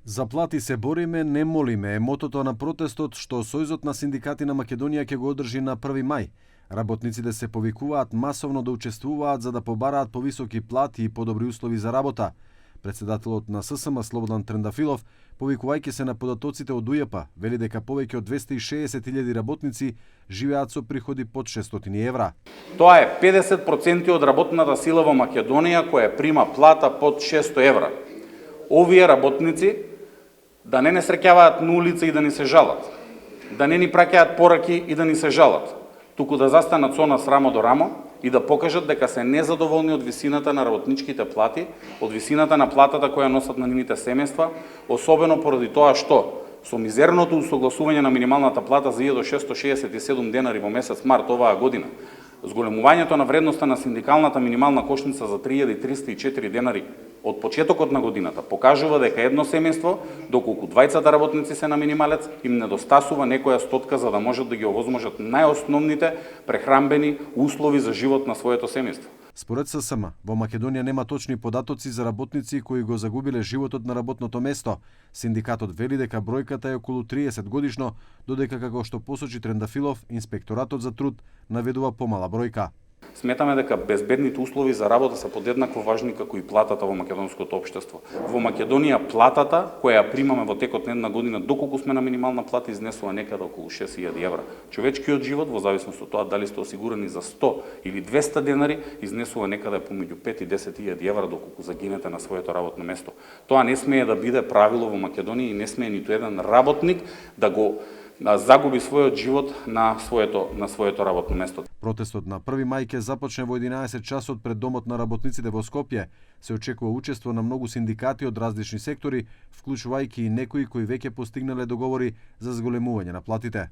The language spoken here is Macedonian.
За плати се бориме, не молиме е мотото на протестот што Сојузот на синдикати на Македонија ќе го одржи на 1 мај. Работниците се повикуваат масовно да учествуваат за да побараат повисоки плати и подобри услови за работа. Председателот на ССМ Слободан Трендафилов, повикувајќи се на податоците од УЈП, вели дека повеќе од 260.000 работници живеат со приходи под 600 евра. Тоа е 50% од работната сила во Македонија која прима плата под 600 евра. Овие работници да не среќаваат на улица и да ни се жалат, да не ни праќаат пораки и да ни се жалат, туку да застанат со нас рамо до рамо и да покажат дека се незадоволни од висината на работничките плати, од висината на платата која носат на нивните семејства, особено поради тоа што со мизерното усогласување на минималната плата за 1667 денари во месец март оваа година, зголемувањето на вредноста на синдикалната минимална кошница за 3304 денари од почетокот на годината покажува дека едно семејство, доколку двајцата работници се на минималец, им недостасува некоја стотка за да можат да ги овозможат најосновните прехранбени услови за живот на своето семејство. Според ССМ, во Македонија нема точни податоци за работници кои го загубиле животот на работното место. Синдикатот вели дека бројката е околу 30 годишно, додека како што посочи Трендафилов, инспекторатот за труд наведува помала бројка. Сметаме дека безбедните услови за работа се подеднакво важни како и платата во македонското општество. Во Македонија платата која ја примаме во текот на една година, доколку сме на минимална плата, изнесува некаде околу 6.000 евра. Човечкиот живот, во зависност од тоа дали сте осигурани за 100 или 200 денари, изнесува некаде помеѓу 5 и 10.000 евра доколку загинете на своето работно место. Тоа не смее да биде правило во Македонија и не смее ниту еден работник да го загуби својот живот на своето работно место. Протестот на 1 мај ќе започне во 11 часот пред домот на работниците во Скопје. Се очекува учество на многу синдикати од различни сектори, вклучувајќи и некои кои веќе постигнале договори за зголемување на платите.